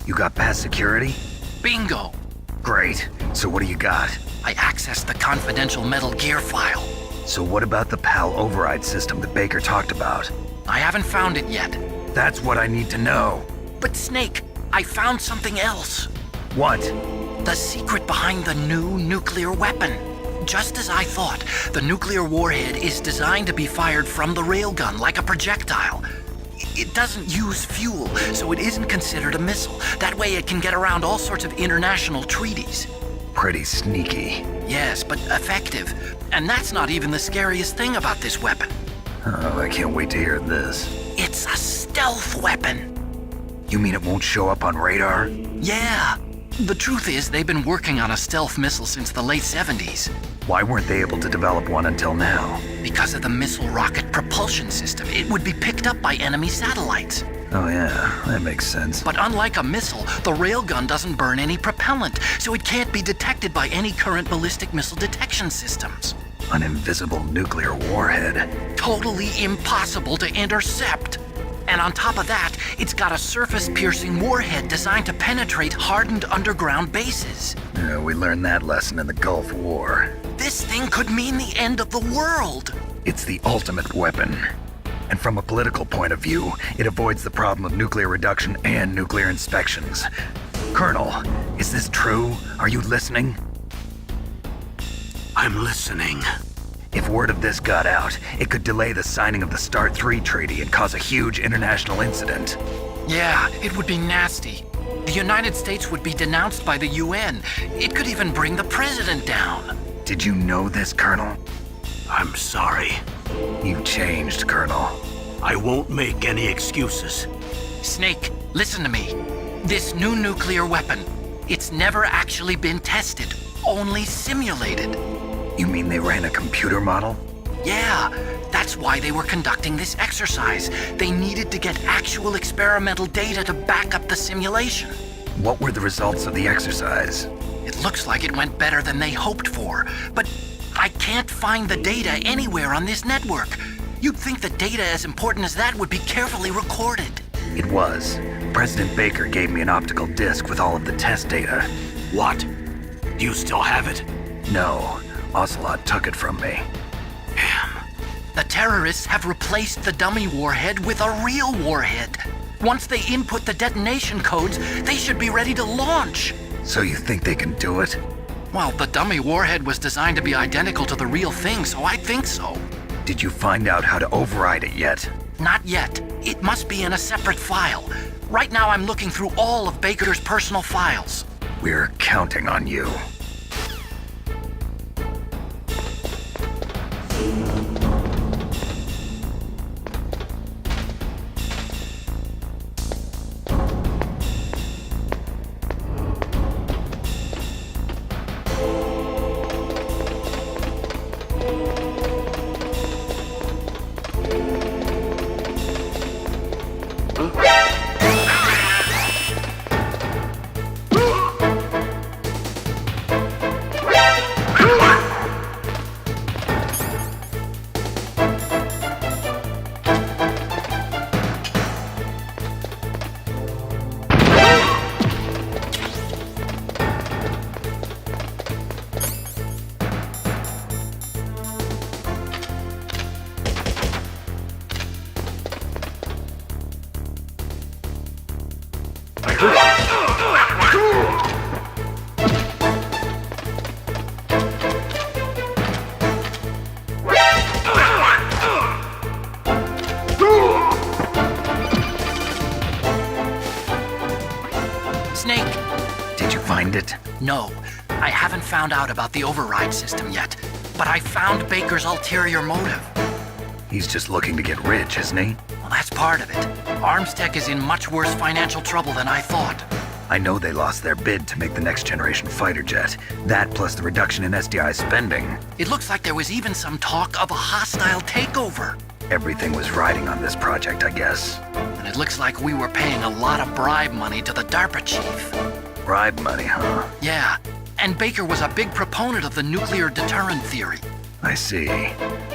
You got past security? Bingo! Great. So what do you got? I accessed the confidential Metal Gear file. So what about the PAL override system that Baker talked about? I haven't found it yet. That's what I need to know. But Snake, I found something else. What? The secret behind the new nuclear weapon. Just as I thought, the nuclear warhead is designed to be fired from the railgun like a projectile. It doesn't use fuel, so it isn't considered a missile. That way it can get around all sorts of international treaties. Pretty sneaky. Yes, but effective. And that's not even the scariest thing about this weapon. Oh, I can't wait to hear this. It's a stealth weapon. You mean it won't show up on radar? Yeah. The truth is, they've been working on a stealth missile since the late 70s. Why weren't they able to develop one until now? Because of the missile rocket propulsion system, it would be picked up by enemy satellites. Oh yeah, that makes sense. But unlike a missile, the railgun doesn't burn any propellant, so it can't be detected by any current ballistic missile detection systems. An invisible nuclear warhead. Totally impossible to intercept. And on top of that, it's got a surface-piercing warhead designed to penetrate hardened underground bases. Yeah, we learned that lesson in the Gulf War. This thing could mean the end of the world. It's the ultimate weapon. And from a political point of view, it avoids the problem of nuclear reduction and nuclear inspections. Colonel, is this true? Are you listening? I'm listening. If word of this got out, it could delay the signing of the START III treaty and cause a huge international incident. Yeah, it would be nasty. The United States would be denounced by the UN. It could even bring the president down. Did you know this, Colonel? I'm sorry. You've changed, Colonel. I won't make any excuses. Snake, listen to me. This new nuclear weapon, it's never actually been tested, only simulated. You mean they ran a computer model? Yeah, that's why they were conducting this exercise. They needed to get actual experimental data to back up the simulation. What were the results of the exercise? It looks like it went better than they hoped for, but I can't find the data anywhere on this network. You'd think the data as important as that would be carefully recorded. It was. President Baker gave me an optical disc with all of the test data. What? Do you still have it? No, Ocelot took it from me. Damn. The terrorists have replaced the dummy warhead with a real warhead. Once they input the detonation codes, they should be ready to launch. So you think they can do it? Well, the dummy warhead was designed to be identical to the real thing, so I think so. Did you find out how to override it yet? Not yet. It must be in a separate file. Right now I'm looking through all of Baker's personal files. We're counting on you. Snake! Did you find it? No, I haven't found out about the override system yet, but I found Baker's ulterior motive. He's just looking to get rich, isn't he? Well, that's part of it. Armstech is in much worse financial trouble than I thought. I know they lost their bid to make the next generation fighter jet. That plus the reduction in SDI spending. It looks like there was even some talk of a hostile takeover. Everything was riding on this project, I guess. And it looks like we were paying a lot of bribe money to the DARPA chief. Bribe money, huh? Yeah, and Baker was a big proponent of the nuclear deterrent theory. I see.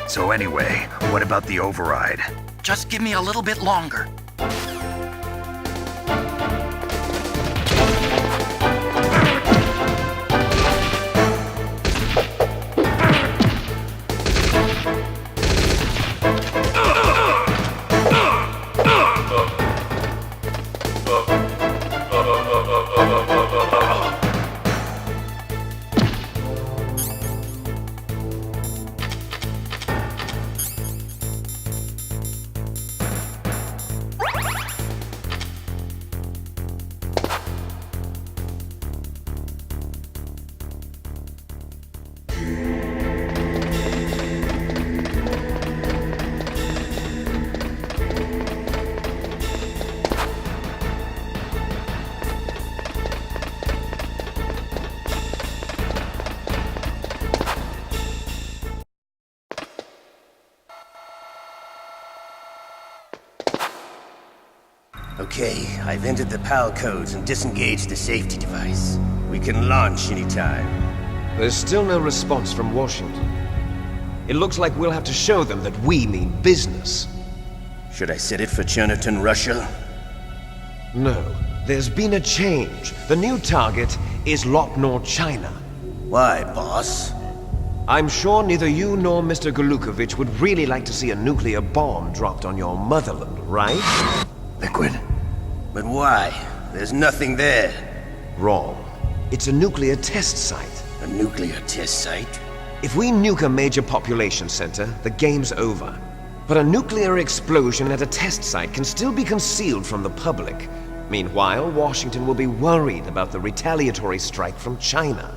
So anyway, what about the override? Just give me a little bit longer. Okay, I've entered the PAL codes and disengaged the safety device. We can launch anytime. There's still no response from Washington. It looks like we'll have to show them that we mean business. Should I set it for Cherniton, Russia? No, there's been a change. The new target is Lopnor, China. Why, boss? I'm sure neither you nor Mr. Golukovich would really like to see a nuclear bomb dropped on your motherland, right? Liquid. But why? There's nothing there. Wrong. It's a nuclear test site. A nuclear test site? If we nuke a major population center, the game's over. But a nuclear explosion at a test site can still be concealed from the public. Meanwhile, Washington will be worried about the retaliatory strike from China.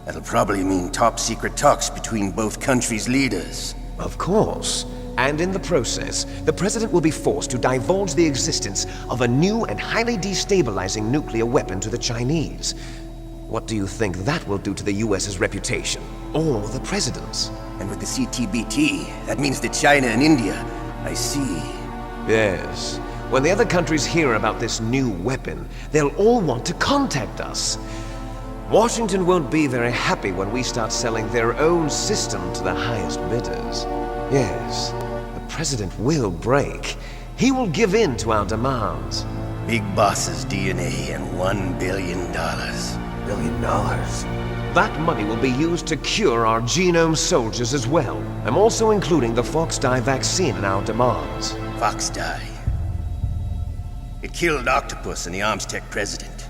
That'll probably mean top-secret talks between both countries' leaders. Of course. And in the process, the president will be forced to divulge the existence of a new and highly destabilizing nuclear weapon to the Chinese. What do you think that will do to the US's reputation? Or the president's? And with the CTBT, that means that China and India. I see. Yes. When the other countries hear about this new weapon, they'll all want to contact us. Washington won't be very happy when we start selling their own system to the highest bidders. Yes, the president will break. He will give in to our demands. Big Boss's DNA and $1 billion. $1 billion? That money will be used to cure our genome soldiers as well. I'm also including the Fox-Die vaccine in our demands. Fox-Die. It killed Octopus and the Armstech president.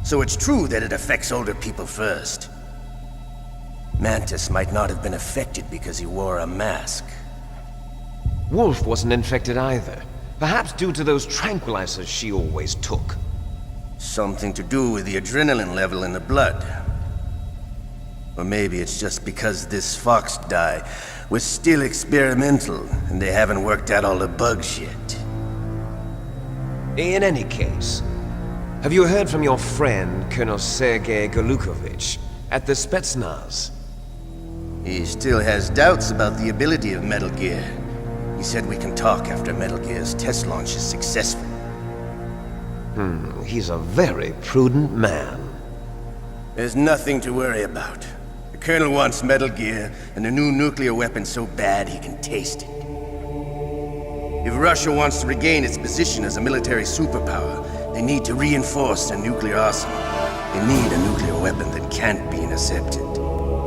So it's true that it affects older people first. Mantis might not have been affected because he wore a mask. Wolf wasn't infected either. Perhaps due to those tranquilizers she always took. Something to do with the adrenaline level in the blood. Or maybe it's just because this Fox-Die was still experimental and they haven't worked out all the bugs yet. In any case, have you heard from your friend, Colonel Sergei Golukovich, at the Spetsnaz? He still has doubts about the ability of Metal Gear. He said we can talk after Metal Gear's test launch is successful. He's a very prudent man. There's nothing to worry about. The Colonel wants Metal Gear and a new nuclear weapon so bad he can taste it. If Russia wants to regain its position as a military superpower, they need to reinforce their nuclear arsenal. They need a nuclear weapon that can't be intercepted.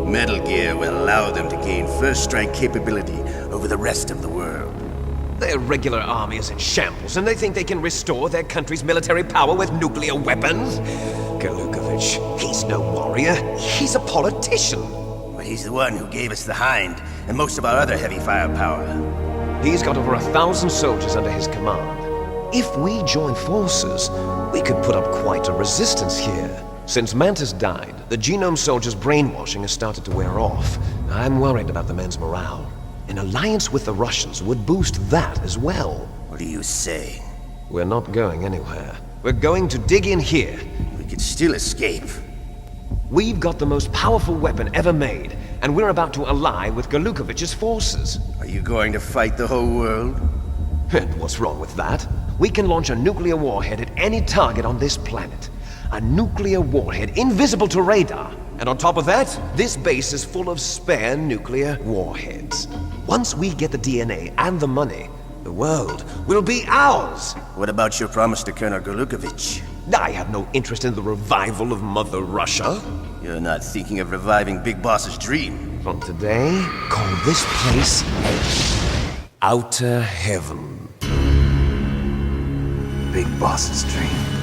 Metal Gear will allow them to gain first strike capability over the rest of the world. Their regular army is in shambles, and they think they can restore their country's military power with nuclear weapons? Golukovich, he's no warrior. He's a politician. But he's the one who gave us the Hind and most of our other heavy firepower. He's got over 1,000 soldiers under his command. If we join forces, we could put up quite a resistance here. Since Mantis died, the genome soldiers' brainwashing has started to wear off. I'm worried about the men's morale. An alliance with the Russians would boost that as well. What do you say? We're not going anywhere. We're going to dig in here. We could still escape. We've got the most powerful weapon ever made, and we're about to ally with Golukovich's forces. Are you going to fight the whole world? And what's wrong with that? We can launch a nuclear warhead at any target on this planet. A nuclear warhead invisible to radar. And on top of that, this base is full of spare nuclear warheads. Once we get the DNA and the money, the world will be ours! What about your promise to Colonel Golukovich? I have no interest in the revival of Mother Russia. You're not thinking of reviving Big Boss's dream. From today, call this place Outer Heaven. Big Boss's dream.